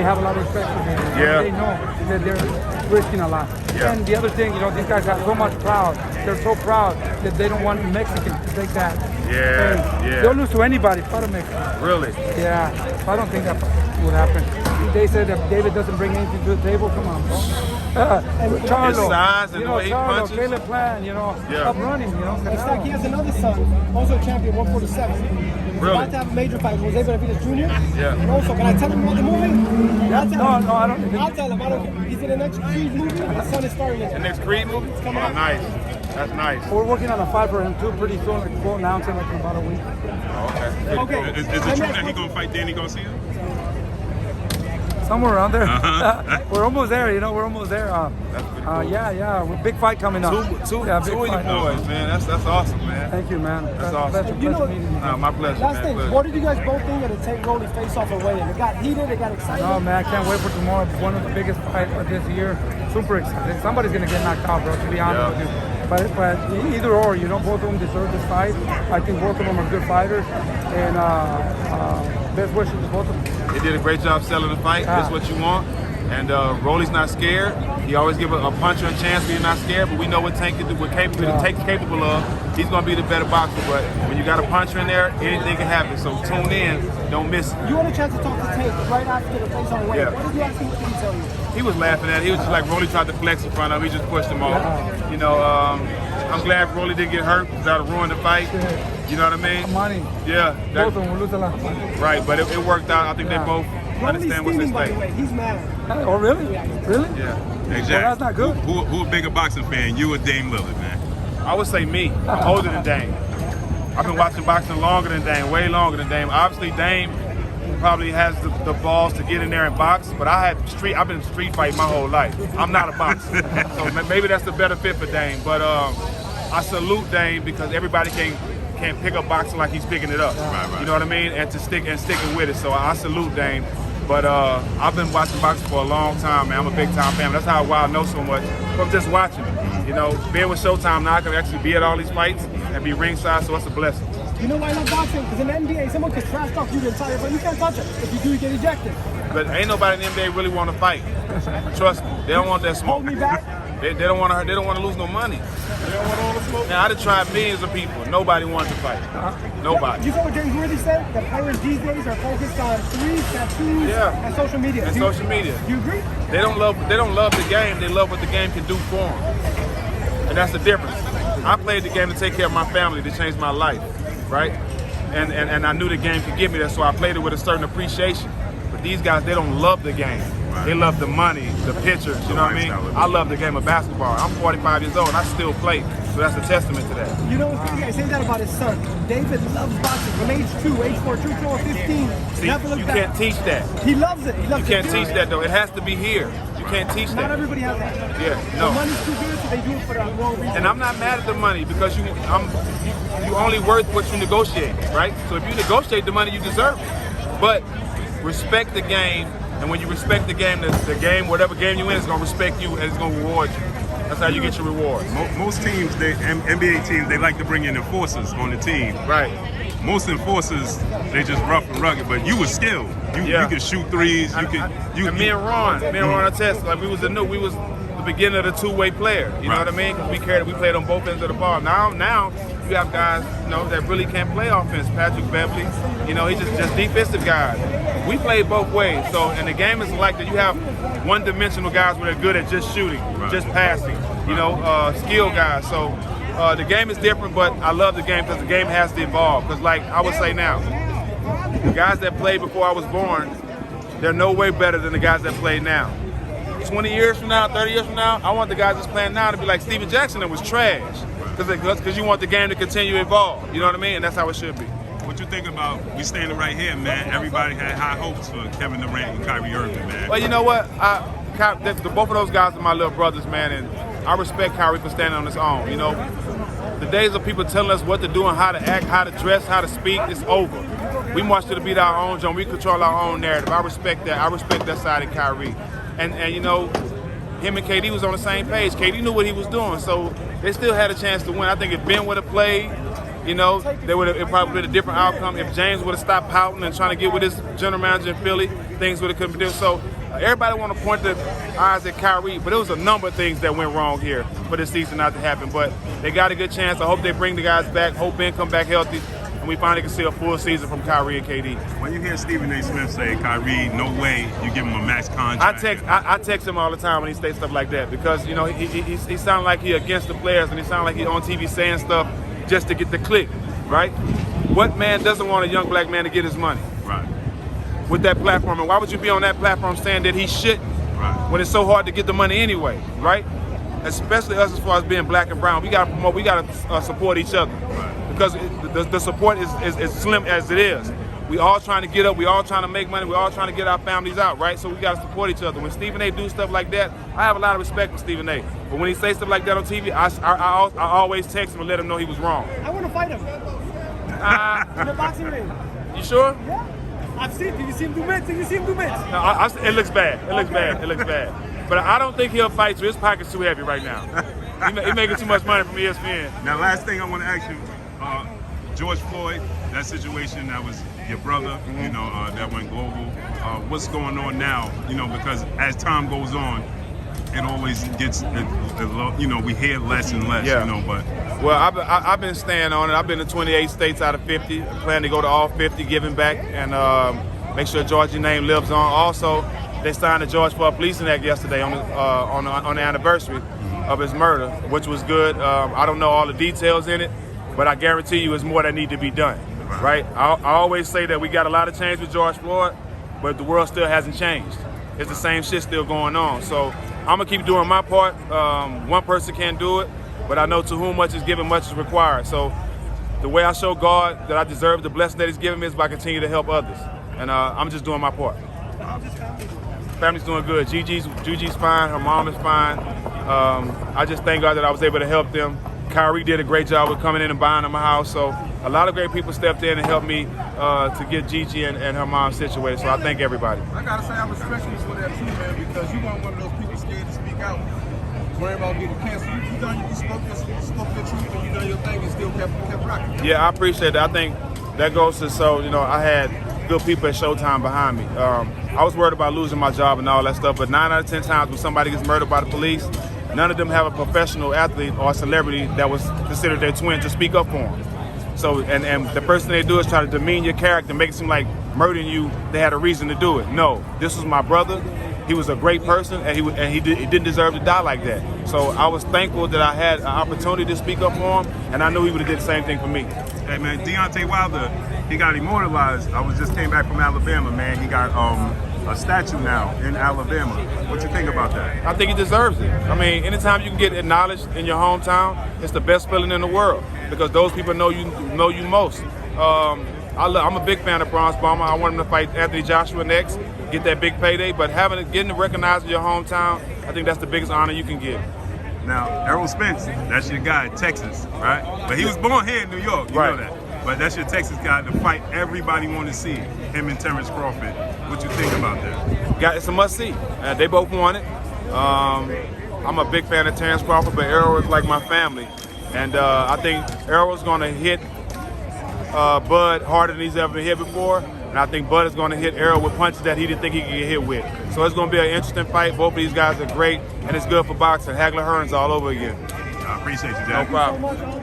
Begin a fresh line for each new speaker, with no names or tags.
have a lot of respect for them.
Yeah.
They know that they're risking a lot.
Yeah.
And the other thing, you know, these guys have so much proud. They're so proud that they don't want Mexicans to take that.
Yeah.
They'll lose to anybody but a Mexican.
Really?
Yeah. I don't think that would happen. They said that David doesn't bring anything to the table. Come on, bro. Charlo,
his size and the way he punches.
Caleb Plan, you know,
Yeah.
up running, you know.
It's like he has another son, also a champion, 147. He's
Really?
about to have a major fight, Jose Benavidez Jr.
Yeah.
And also, can I tell him about the movie?
No, I don't.
I'll tell him. I don't care. He's in the next Creed movie. His son is starring in
The
it.
next Creed movie? Oh, nice. That's nice.
We're working on a fight for him too, pretty soon. Like, we'll announce it like in about a week.
Okay.
Okay.
Is it true that he's gonna fight Danny Garcia?
Somewhere around there. We're almost there, you know. We're almost there.
That's pretty cool.
Yeah. With big fight coming up.
Two
big
of your
fight.
boys, man. That's awesome, man.
Thank you, man.
That's awesome.
Pleasure
You know,
meeting you.
No, my pleasure,
Last
man.
thing,
Pleasure.
what did you guys both think of the Tank Rolly face-off and weigh-in? It got heated, it got excited.
Oh man, I can't wait for tomorrow. It's one of the biggest fights of this year. Super excited. Somebody's gonna get knocked out, bro. To be honest with you. But either or, you know, both of them deserve this fight. I think both of them are good fighters, and best wishes to both of them.
He did a great job selling the fight. That's what you want. And Rolly's not scared. He always give a puncher a chance when he's not scared. But we know what Tank can do, what Tank's capable of. He's gonna be the better boxer. But when you got a puncher in there, anything can happen. So tune in, don't miss it.
You had a chance to talk to Tank right after the face-off and weigh-in.
Yeah.
What did you ask him? What did he tell you?
He was laughing at it. He was just like Rolly tried to flex in front of him. He just pushed him off. You know, I'm glad Rolly didn't get hurt. That would ruin the fight. You know what I mean?
Money.
Yeah.
Both of them will lose a lot of money.
Right, but it worked out. I think they both
Rolly's
understand what's at
steaming, by the
stake.
way. He's mad.
Oh really? Really?
Yeah.
Exactly.
Well, that's not good.
Who a bigger boxing fan? You or Dame Lillard, man?
I would say me. I'm older than Dame. I've been watching boxing longer than Dame, way longer than Dame. Obviously, Dame probably has the balls to get in there and box, but I've been street fighting my whole life. I'm not a boxer, so maybe that's the better fit for Dame. But I salute Dame because everybody can't pick up boxing like he's picking it up.
Right.
You know what I mean? And sticking with it. So I salute Dame. But I've been watching boxing for a long time, man. I'm a big time fan. That's how I know so much from just watching it. You know, being with Showtime now, I can actually be at all these fights and be ringside, so it's a blessing.
You know why I love boxing? Because in the NBA, someone can trash talk you the entire fight. You can't touch it. If you do, you get ejected.
But ain't nobody in the NBA really want to fight. Trust me, they don't want that smoke.
Hold me back.
They don't want to lose no money. Now I done tried millions of people. Nobody wanted to fight. Nobody.
You know what James Worthy said? That players these days are focused on threes, tattoos, and social media.
And social media.
Do you agree?
They don't love the game. They love what the game can do for them. And that's the difference. I played the game to take care of my family, to change my life, right? And I knew the game could give me that, so I played it with a certain appreciation. But these guys, they don't love the game. They love the money, the pictures, you know what I mean? I love the game of basketball. I'm 45 years old and I still play, so that's a testament to that.
You know what's crazy? I say that about his son. David loves boxing from age 2, age 4, 2, 4, 15.
See, you can't teach that.
He loves it. He loves
You can't teach that though. It has to be here. You can't teach that.
Not everybody has that.
Yeah, no.
The money's too good, so they do it for the wrong reason.
And I'm not mad at the money because you only worth what you negotiate, right? So if you negotiate the money, you deserve it. But respect the game, and when you respect the game, whatever game you in, is gonna respect you and it's gonna reward you. That's how you get your rewards.
Most teams, NBA teams, they like to bring in enforcers on the team.
Right.
Most enforcers, they just rough and rugged, but you was skilled. You could shoot threes.
And me and Ron Artest, like we was the beginning of the two-way player. You know what I mean? Because we played on both ends of the ball. Now you have guys, you know, that really can't play offense. Patrick Beverly, you know, he's just defensive guys. We played both ways. So, and the game is like that. You have one-dimensional guys where they're good at just shooting, just passing. You know, skill guys. So the game is different, but I love the game because the game has to evolve. Because, like I would say now, the guys that played before I was born, they're no way better than the guys that play now. 20 years from now, 30 years from now, I want the guys that's playing now to be like Steven Jackson that was trash. Because you want the game to continue to evolve. You know what I mean? And that's how it should be.
What you think about, we standing right here, man, everybody had high hopes for Kevin Durant and Kyrie Irving, man.
Well, you know what? Both of those guys are my little brothers, man, and I respect Kyrie for standing on his own. You know, the days of people telling us what to do and how to act, how to dress, how to speak, it's over. We march to the beat our own drum. We control our own narrative. I respect that. I respect that side of Kyrie. And you know, him and KD was on the same page. KD knew what he was doing, so they still had a chance to win. I think if Ben would have played, you know, it probably been a different outcome. If James would have stopped pouting and trying to get with his general manager in Philly, things would have been different. So everybody want to point the eyes at Kyrie, but there was a number of things that went wrong here for this season not to happen. But they got a good chance. I hope they bring the guys back. Hope Ben come back healthy, and we finally can see a full season from Kyrie and KD.
When you hear Stephen A. Smith say, Kyrie, no way you give him a max contract.
I text him all the time when he says stuff like that because, you know, he sounds like he against the players and he sounds like he on TV saying stuff just to get the click, right? What man doesn't want a young black man to get his money?
Right.
With that platform, and why would you be on that platform saying that he shouldn't?
Right.
When it's so hard to get the money anyway, right? Especially us as far as being black and brown, we got to promote, we got to support each other.
Right.
Because the support is slim as it is. We all trying to get up, we all trying to make money, we all trying to get our families out, right? So we got to support each other. When Stephen A. do stuff like that, I have a lot of respect for Stephen A. But when he say stuff like that on TV, I always text him and let him know he was wrong.
I want to fight him. In the boxing ring.
You sure?
Yeah. I've seen it. Did you see him do mitts? Did you see him do mitts?
No, it looks bad. It looks bad. It looks bad. But I don't think he'll fight you. His pocket's too heavy right now. He's making too much money from ESPN.
Now, last thing I want to ask you, George Floyd, that situation that was your brother, you know, that went global. What's going on now? You know, because as time goes on, it always gets, you know, we hear less and less,
yeah.
You know, but.
Well, I've been staying on it. I've been to 28 states out of 50. I plan to go to all 50, giving back, and make sure George's name lives on. Also, they signed the George Floyd Policing Act yesterday on the anniversary of his murder, which was good. I don't know all the details in it, but I guarantee you, it's more that need to be done. Right? I always say that we got a lot of change with George Floyd, but the world still hasn't changed. It's the same shit still going on. So I'm gonna keep doing my part. One person can't do it. But I know to whom much is given, much is required. So the way I show God that I deserve the blessing that he's given me is by continuing to help others. And I'm just doing my part. Family's doing good. Gigi's fine, her mom is fine. I just thank God that I was able to help them. Kyrie did a great job with coming in and buying them a house. So a lot of great people stepped in and helped me to get Gigi and her mom situated. So I thank everybody.
I gotta say, I respect you for that too, man, because you weren't one of those people scared to speak out. Worrying about getting canceled. You spoke your truth and you done your thing and still kept rocking.
Yeah, I appreciate that. I think that goes to show, you know, I had good people at Showtime behind me. I was worried about losing my job and all that stuff, but 9 out of 10 times when somebody gets murdered by the police, none of them have a professional athlete or a celebrity that was considered their twin to speak up for them. So, and the first thing they do is try to demean your character, make it seem like murdering you, they had a reason to do it. No, this was my brother. He was a great person, and he didn't deserve to die like that. So I was thankful that I had an opportunity to speak up for him, and I knew he would have did the same thing for me.
Hey man, Deontay Wilder, he got immortalized. Just came back from Alabama, man. He got a statue now in Alabama. What you think about that?
I think he deserves it. I mean, anytime you can get acknowledged in your hometown, it's the best feeling in the world because those people know you most. I'm a big fan of Bronze Bomber. I want him to fight Anthony Joshua next, get that big payday. But getting recognized in your hometown, I think that's the biggest honor you can get.
Now, Errol Spence, that's your guy, Texas, right? But he was born here in New York, you know that. But that's your Texas guy, the fight everybody want to see, him and Terrence Crawford. What you think about that?
It's a must-see. They both won it. I'm a big fan of Terrence Crawford, but Errol is like my family. And I think Errol's going to hit Bud harder than he's ever been hit before. And I think Bud is going to hit Errol with punches that he didn't think he could get hit with. So it's going to be an interesting fight. Both of these guys are great, and it's good for boxing. Hagler Hearns all over again.
I appreciate you, Jack.
No problem.